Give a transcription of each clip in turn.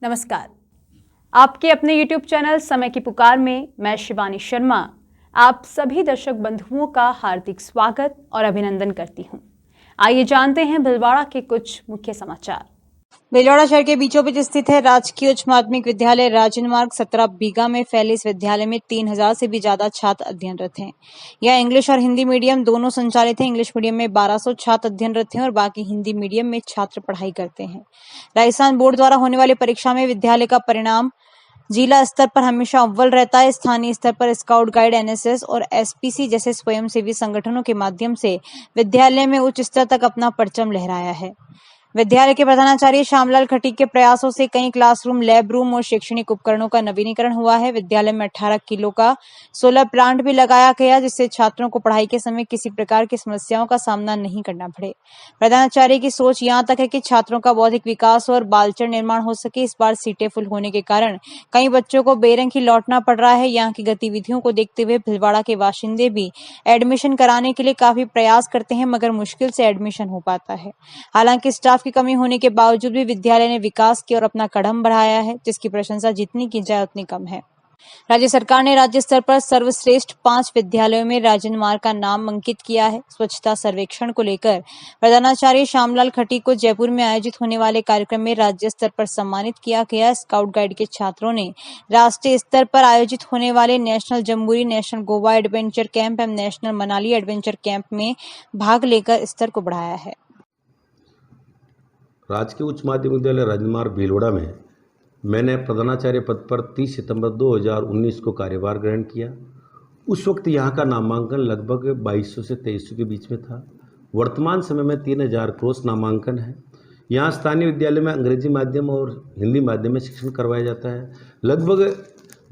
नमस्कार। आपके अपने YouTube चैनल समय की पुकार में मैं शिवानी शर्मा आप सभी दर्शक बंधुओं का हार्दिक स्वागत और अभिनंदन करती हूं। आइए जानते हैं भीलवाड़ा के कुछ मुख्य समाचार। भीलवाड़ा शहर के बीचों बीच स्थित है राजकीय उच्च माध्यमिक विद्यालय राजन मार्ग 17 बीघा में फैले इस विद्यालय में 3000 से भी ज्यादा छात्र अध्ययनरत हैं। यह इंग्लिश और हिंदी मीडियम दोनों संचालित है। इंग्लिश मीडियम में 1200 छात्र अध्ययनरत हैं और बाकी हिंदी मीडियम में छात्र पढ़ाई करते हैं। राजस्थान बोर्ड द्वारा होने वाली परीक्षा में विद्यालय का परिणाम जिला स्तर पर हमेशा अव्वल रहता है। स्थानीय स्तर पर स्काउट गाइड, एनएसएस और एसपीसी जैसे स्वयंसेवी संगठनों के माध्यम से विद्यालय में उच्च स्तर तक अपना परचम लहराया है। विद्यालय के प्रधानाचार्य श्यामलाल खटीक के प्रयासों से कई क्लासरूम, लैब रूम और शैक्षणिक उपकरणों का नवीनीकरण हुआ है। विद्यालय में 18 किलो का सोलर प्लांट भी लगाया गया, जिससे छात्रों को पढ़ाई के समय किसी प्रकार की समस्याओं का सामना नहीं करना पड़े। प्रधानाचार्य की सोच यहाँ तक है कि छात्रों का बौद्धिक विकास और बालचर निर्माण हो सके। इस बार सीटें फुल होने के कारण कई बच्चों को बेरंग ही लौटना पड़ रहा है। यहाँ की गतिविधियों को देखते हुए भीलवाड़ा के बाशिंदे भी एडमिशन कराने के लिए काफी प्रयास करते हैं, मगर मुश्किल से एडमिशन हो पाता है। हालांकि स्टाफ की कमी होने के बावजूद भी विद्यालय ने विकास की और अपना कदम बढ़ाया है, जिसकी प्रशंसा जितनी की जाए उतनी कम है। राज्य सरकार ने राज्य स्तर पर सर्वश्रेष्ठ 5 विद्यालयों में राजन मार्ग का नाम अंकित किया है। स्वच्छता सर्वेक्षण को लेकर प्रधानाचार्य श्यामलाल खटीक को जयपुर में आयोजित होने वाले कार्यक्रम में राज्य स्तर पर सम्मानित किया गया। स्काउट गाइड के छात्रों ने राष्ट्रीय स्तर पर आयोजित होने वाले national jamboree, national Goa adventure camp एवं नेशनल मनाली एडवेंचर कैंप में भाग लेकर स्तर को बढ़ाया है। राजकीय उच्च माध्यमिक विद्यालय राजमार्ग भीलवाड़ा में मैंने प्रधानाचार्य पद पर 30 सितंबर 2019 को कार्यभार ग्रहण किया। उस वक्त यहाँ का नामांकन लगभग 2200 से 2300 के बीच में था। वर्तमान समय में 3000 क्रॉस नामांकन है। यहाँ स्थानीय विद्यालय में अंग्रेजी माध्यम और हिंदी माध्यम में शिक्षण करवाया जाता है। लगभग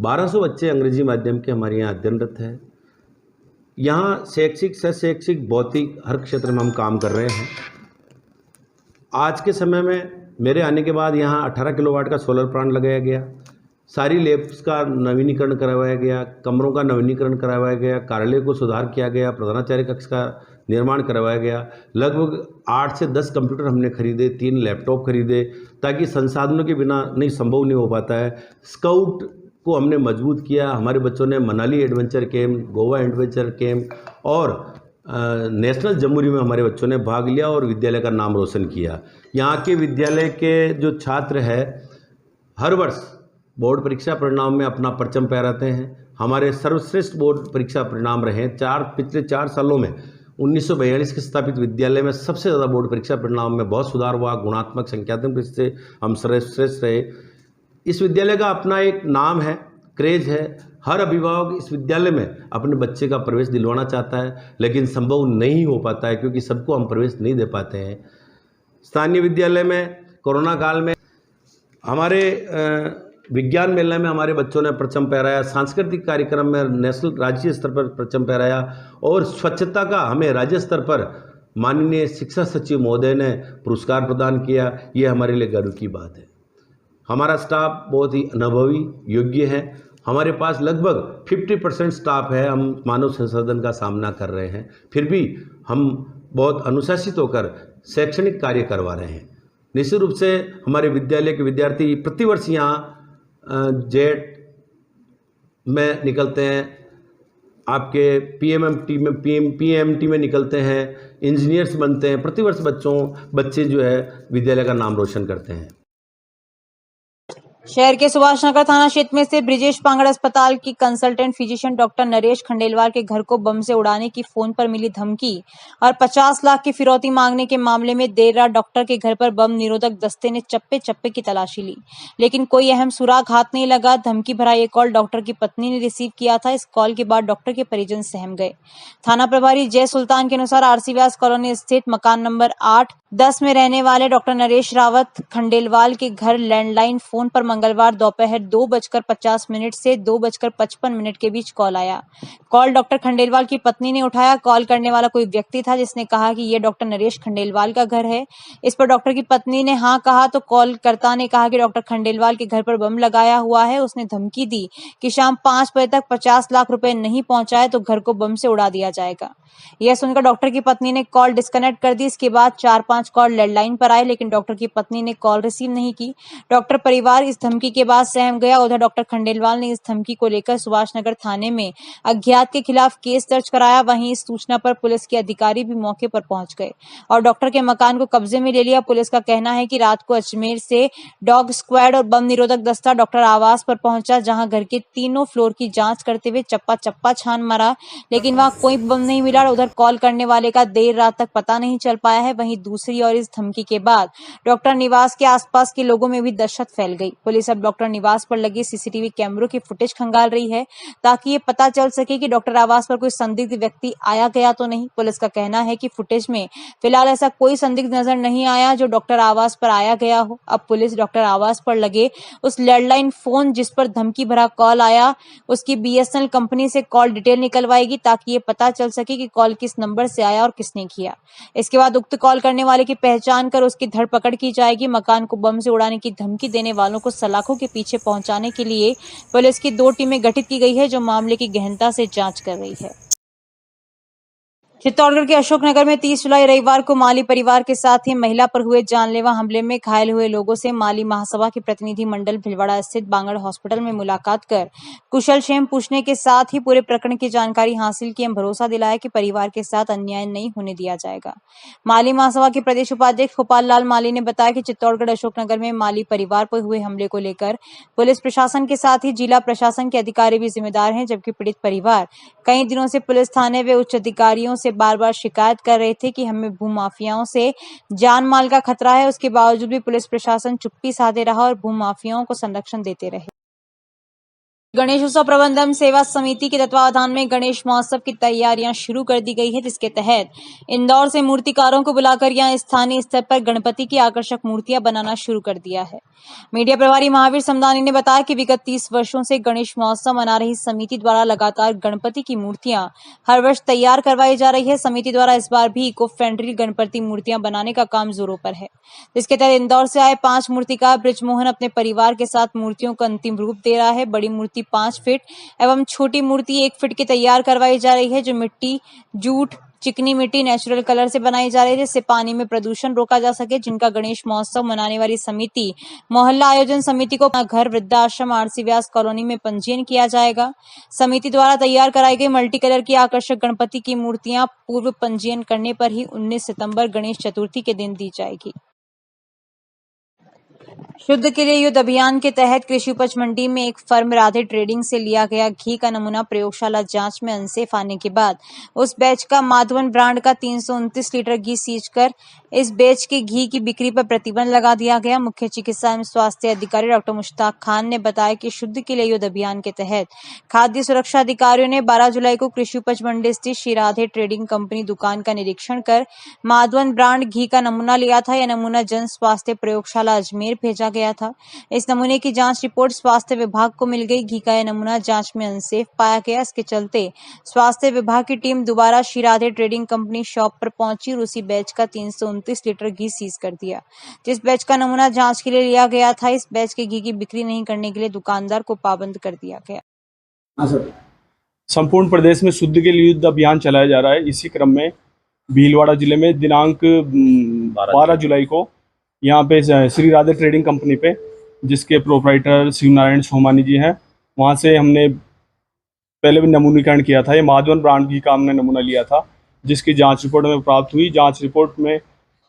1200 बच्चे अंग्रेजी माध्यम के हमारे यहाँ अध्ययनरत हैं। यहाँ शैक्षिक, शैक्षिक, भौतिक हर क्षेत्र में हम काम कर रहे हैं। आज के समय में मेरे आने के बाद यहाँ 18 किलोवाट का सोलर प्लांट लगाया गया। सारी लैब्स का नवीनीकरण करवाया गया, कमरों का नवीनीकरण करवाया गया, कार्यालय को सुधार किया गया, प्रधानाचार्य कक्ष का निर्माण करवाया गया। लगभग 8 से 10 कंप्यूटर हमने खरीदे, 3 लैपटॉप खरीदे, ताकि संसाधनों के बिना नहीं संभव नहीं हो पाता है। स्काउट को हमने मजबूत किया। हमारे बच्चों ने Manali adventure camp, Goa adventure camp और नेशनल जम्बूरी में हमारे बच्चों ने भाग लिया और विद्यालय का नाम रोशन किया। यहाँ के विद्यालय के जो छात्र हैं हर वर्ष बोर्ड परीक्षा परिणाम में अपना परचम फहराते हैं। हमारे सर्वश्रेष्ठ बोर्ड परीक्षा परिणाम रहे पिछले 4 सालों में 1942 के स्थापित विद्यालय में सबसे ज़्यादा बोर्ड परीक्षा परिणाम में बहुत सुधार हुआ। गुणात्मक, संख्यात्मक दृष्टि से हम सर्वश्रेष्ठ रहे। इस विद्यालय का अपना एक नाम है, क्रेज है। हर अभिभावक इस विद्यालय में अपने बच्चे का प्रवेश दिलवाना चाहता है, लेकिन संभव नहीं हो पाता है क्योंकि सबको हम प्रवेश नहीं दे पाते हैं। स्थानीय विद्यालय में कोरोना काल में हमारे विज्ञान मेले में हमारे बच्चों ने परचम फहराया, सांस्कृतिक कार्यक्रम में नेशनल राज्य स्तर पर परचम फहराया और स्वच्छता का हमें राज्य स्तर पर माननीय शिक्षा सचिव महोदय ने पुरस्कार प्रदान किया। ये हमारे लिए गर्व की बात है। हमारा स्टाफ बहुत ही अनुभवी, योग्य है। हमारे पास लगभग 50% स्टाफ है। हम मानव संसाधन का सामना कर रहे हैं, फिर भी हम बहुत अनुशासित होकर शैक्षणिक कार्य करवा रहे हैं। निश्चित रूप से हमारे विद्यालय के विद्यार्थी प्रतिवर्ष यहाँ जेट में निकलते हैं, आपके पीएमटी में निकलते हैं, इंजीनियर्स बनते हैं। प्रतिवर्ष बच्चे जो है विद्यालय का नाम रोशन करते हैं। शहर के सुभाष नगर थाना क्षेत्र में स्थित ब्रिजेश पांगड़ अस्पताल की consultant physician doctor Naresh Khandelwal के घर को बम से उड़ाने की फोन पर मिली धमकी और 50 लाख की फिरौती मांगने के मामले में देर रात डॉक्टर के घर पर बम निरोधक दस्ते ने चप्पे चप्पे की तलाशी ली, लेकिन कोई अहम सुराग हाथ नहीं लगा। धमकी भरा ये कॉल डॉक्टर की पत्नी ने रिसीव किया था। इस कॉल के बाद डॉक्टर के परिजन सहम गए। थाना प्रभारी जय सुल्तान के अनुसार आरसी व्यास कॉलोनी स्थित मकान नंबर 8-10 में रहने वाले डॉक्टर नरेश रावत खंडेलवाल के घर लैंडलाइन फोन पर मंगलवार दोपहर 2:50 से 2:55 के बीच कॉल आया। कॉल डॉक्टर खंडेलवाल की पत्नी ने उठाया। कॉल करने वाला कोई व्यक्ति था जिसने कहा कि यह डॉक्टर नरेश खंडेलवाल का घर है। इस पर डॉक्टर की पत्नी ने हाँ कहा तो कॉलकर्ता ने कहा कि डॉक्टर खंडेलवाल के घर पर बम लगाया हुआ है। उसने धमकी दी कि शाम 5 बजे तक 50 लाख रुपए नहीं पहुंचाए तो घर को बम से उड़ा दिया जाएगा। यह सुनकर डॉक्टर की पत्नी ने कॉल डिस्कनेक्ट कर दी। इसके बाद 4-5 कॉल लैंडलाइन पर आए, लेकिन डॉक्टर की पत्नी ने कॉल रिसीव नहीं की। डॉक्टर परिवार इस धमकी के बाद सहम गया। उधर डॉक्टर खंडेलवाल ने इस धमकी को लेकर सुभाष नगर थाने में अज्ञात के खिलाफ केस दर्ज कराया। वहीं इस सूचना पर पुलिस के अधिकारी भी मौके पर पहुंच गए और डॉक्टर के मकान को कब्जे में ले लिया। पुलिस का कहना है कि रात को अजमेर से डॉग स्क्वाड और बम निरोधक दस्ता डॉक्टर आवास पर पहुंचा, जहां घर के तीनों फ्लोर की जांच करते हुए चप्पा चप्पा छान मारा, लेकिन वहां कोई बम नहीं मिला। उधर कॉल करने वाले का देर रात तक पता नहीं चल पाया है। वहीं दूसरी ओर इस धमकी के बाद डॉक्टर निवास के आसपास के लोगों में भी दहशत फैल गई। पुलिस अब डॉक्टर निवास पर लगे सीसीटीवी कैमरों की फुटेज खंगाल रही है ताकि ये पता चल सके कि डॉक्टर आवास पर कोई संदिग्ध व्यक्ति आया गया तो नहीं। पुलिस का कहना है कि फुटेज में फिलहाल ऐसा कोई संदिग्ध नजर नहीं आया जो डॉक्टर आवास पर आया गया हो। अब पुलिस डॉक्टर आवास पर लगे उस लैंडलाइन फोन जिस पर धमकी भरा कॉल आया, उसकी बीएसएनएल कंपनी से कॉल डिटेल निकलवाएगी ताकि ये पता चल सके कि कॉल किस नंबर से आया और किसने किया। इसके बाद उक्त कॉल करने वाले की पहचान कर उसकी धरपकड़ की जाएगी। मकान को बम से उड़ाने की धमकी देने वालों को सलाखों के पीछे पहुंचाने के लिए पुलिस की 2 टीमें गठित की गई है जो मामले की गहनता से जांच कर रही है। चित्तौड़गढ़ के अशोकनगर में 30 जुलाई रविवार को माली परिवार के साथ ही महिला पर हुए जानलेवा हमले में घायल हुए लोगों से माली महासभा के प्रतिनिधि मंडल भिलवाड़ा स्थित बांगड़ हॉस्पिटल में मुलाकात कर कुशल क्षेम पूछने के साथ ही पूरे प्रकरण की जानकारी हासिल की एवं भरोसा दिलाया कि परिवार के साथ अन्याय नहीं होने दिया जाएगा। माली महासभा के प्रदेश उपाध्यक्ष गोपाल लाल माली ने बताया कि चित्तौड़गढ़ अशोकनगर में माली परिवार पर हुए हमले को लेकर पुलिस प्रशासन के साथ ही जिला प्रशासन के अधिकारी भी जिम्मेदार हैं, जबकि पीड़ित परिवार कई दिनों से पुलिस थाने व उच्च अधिकारियों से बार बार शिकायत कर रहे थे कि हमें भूमाफियाओं से जान माल का खतरा है। उसके बावजूद भी पुलिस प्रशासन चुप्पी साधे रहा और भूमाफियाओं को संरक्षण देते रहे। गणेश उत्सव प्रबंधन सेवा समिति के तत्वावधान में गणेश महोत्सव की तैयारियां शुरू कर दी गई है, जिसके तहत इंदौर से मूर्तिकारों को बुलाकर यहां स्थानीय स्तर पर गणपति की आकर्षक मूर्तियां बनाना शुरू कर दिया है। मीडिया प्रभारी महावीर समदानी ने बताया कि विगत 30 वर्षों से गणेश महोत्सव मना रही समिति द्वारा लगातार गणपति की मूर्तियां हर वर्ष तैयार करवाई जा रही है। समिति द्वारा इस बार भी इको फ्रेंडली गणपति मूर्तियां बनाने का काम जोरों पर है, जिसके तहत इंदौर से आए 5 मूर्तिकार ब्रिजमोहन अपने परिवार के साथ मूर्तियों को अंतिम रूप दे रहा है। बड़ी मूर्ति 5 फीट एवं छोटी मूर्ति 1 फीट की तैयार करवाई जा रही है, जो मिट्टी, जूट, चिकनी मिट्टी, नेचुरल कलर से बनाई जा रही है, जिससे पानी में प्रदूषण रोका जा सके। जिनका गणेश महोत्सव मनाने वाली समिति मोहल्ला आयोजन समिति को घर, वृद्धाश्रम, आरसी व्यास कॉलोनी में पंजीयन किया जाएगा। समिति द्वारा तैयार कराई गई मल्टी कलर की आकर्षक गणपति की मूर्तियां पूर्व पंजीयन करने पर ही 19 सितंबर गणेश चतुर्थी के दिन दी जाएगी। शुद्ध के लिए युद्ध अभियान के तहत कृषि उपज मंडी में एक फर्म राधे ट्रेडिंग से लिया गया घी का नमूना प्रयोगशाला जांच में अनसेफ आने के बाद उस बैच का माधवन ब्रांड का 329 लीटर घी सीज कर इस बैच के घी की बिक्री पर प्रतिबंध लगा दिया गया। मुख्य चिकित्सा एवं स्वास्थ्य अधिकारी डॉक्टर मुश्ताक खान ने बताया कि शुद्ध के लिए युद्ध अभियान के तहत खाद्य सुरक्षा अधिकारियों ने 12 जुलाई को कृषि उपज मंडी स्थित श्री राधे ट्रेडिंग कंपनी दुकान का निरीक्षण कर माधवन ब्रांड घी का नमूना लिया था। यह नमूना जन स्वास्थ्य प्रयोगशाला अजमेर भेजा गया था। इस नमूने की जांच रिपोर्ट स्वास्थ्य विभाग को मिल गई। घी का यह नमूना जांच में अनसेफ पाया गया। इसके चलते स्वास्थ्य विभाग की टीम दोबारा Shri Radhe trading company shop पर पहुंची और उसी बैच का 329 लीटर घी सीज कर दिया, जिस बैच का नमूना जांच के लिए लिया गया था। इस बैच के घी की बिक्री नहीं करने के लिए दुकानदार को पाबंद कर दिया गया। संपूर्ण प्रदेश में शुद्ध के लिए युद्ध अभियान चलाया जा रहा है। इसी क्रम में भीलवाड़ा जिले में दिनांक 12 जुलाई को यहाँ पे श्री राधे ट्रेडिंग कंपनी पे, जिसके प्रोप्राइटर शिवनारायण सोमानी जी हैं, वहाँ से हमने पहले भी नमूनीकरण किया था। ये माधवन ब्रांड घी का हमने नमूना लिया था, जिसकी जांच रिपोर्ट हमें प्राप्त हुई। जांच रिपोर्ट में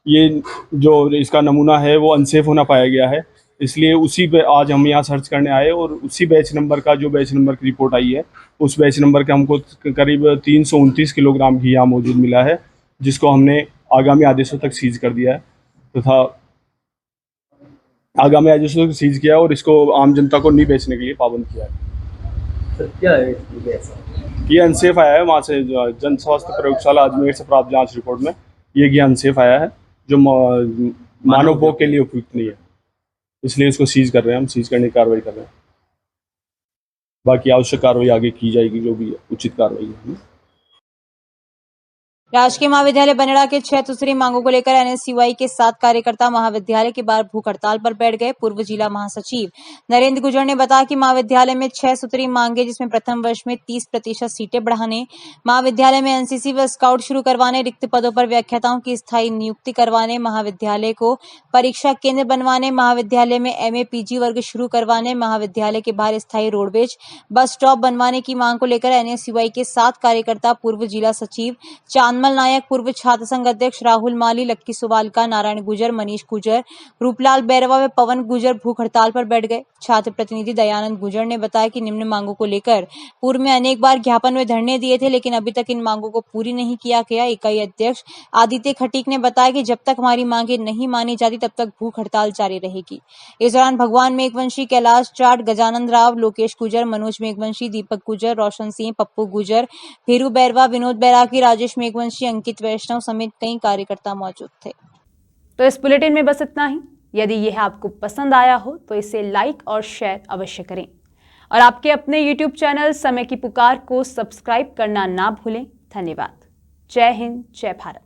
ये जो इसका नमूना है वो अनसेफ होना पाया गया है। इसलिए उसी पे आज हम यहाँ सर्च करने आए और उसी बैच नंबर का, जो बैच नंबर की रिपोर्ट आई है, उस बैच नंबर का हमको करीब 329 किलोग्राम घी यहाँ मौजूद मिला है, जिसको हमने आगामी आदेशों तक सीज कर दिया है तथा आगामी आदेशों तक सीज किया और इसको आम जनता को नहीं बेचने के लिए पाबंद किया है। सर क्या है ऐसा? ये अनसेफ आया है वहाँ से, जन स्वास्थ्य प्रयोगशाला अजमेर से प्राप्त जांच रिपोर्ट में ये घी अनसेफ आया है, जो मानव भोग के लिए उपयुक्त नहीं है। इसलिए इसको सीज कर रहे हैं, हम सीज करने की कार्रवाई कर रहे हैं। बाकी आवश्यक कार्रवाई आगे की जाएगी, जो भी उचित कार्रवाई है। राजकीय महाविद्यालय बनेड़ा के 6 सूत्री मांगों को लेकर एनएसयूआई के 7 कार्यकर्ता महाविद्यालय के बाहर भूख हड़ताल पर बैठ गए। पूर्व जिला महासचिव नरेंद्र गुर्जर ने बताया कि महाविद्यालय में 6 सूत्री मांगे, जिसमें प्रथम वर्ष में 30% सीटें बढ़ाने, महाविद्यालय में एनसीसी व स्काउट शुरू करवाने, रिक्त पदों पर व्याख्याताओं की स्थायी नियुक्ति करवाने, महाविद्यालय को परीक्षा केंद्र बनवाने, महाविद्यालय में एमए पीजी वर्ग शुरू करवाने, महाविद्यालय के बाहर स्थायी रोडवेज बस स्टॉप बनवाने की मांग को लेकर एनएसयूआई के 7 कार्यकर्ता पूर्व जिला सचिव चांदमल नायक, पूर्व छात्र संघ अध्यक्ष राहुल माली, लक्की सुवालका, नारायण गुजर, मनीष गुजर, रूपलाल बैरवा व पवन गुजर भूख हड़ताल पर बैठ गए। छात्र प्रतिनिधि दयानंद गुजर ने बताया कि निम्न मांगों को लेकर पूर्व में अनेक बार ज्ञापन में धरने दिए थे, लेकिन अभी तक इन मांगों को पूरी नहीं किया गया। इकाई अध्यक्ष आदित्य खटीक ने बताया कि जब तक हमारी मांगे नहीं मानी जाती तब तक भूख हड़ताल जारी रहेगी। इस दौरान भगवान मेघवंशी, कैलाश जाट, गजानंद राव, लोकेश गुजर, मनोज मेघवंशी, दीपक गुजर, रोशन सिंह, पप्पू गुजर, भीरू बैरवा, विनोद बैरागी, राजेश मेघवंशी, अंकित वैष्णव समेत कई कार्यकर्ता मौजूद थे। तो इस बुलेटिन में बस इतना ही। यदि यह आपको पसंद आया हो तो इसे लाइक और शेयर अवश्य करें और आपके अपने YouTube चैनल समय की पुकार को सब्सक्राइब करना ना भूलें। धन्यवाद। जय हिंद, जय भारत।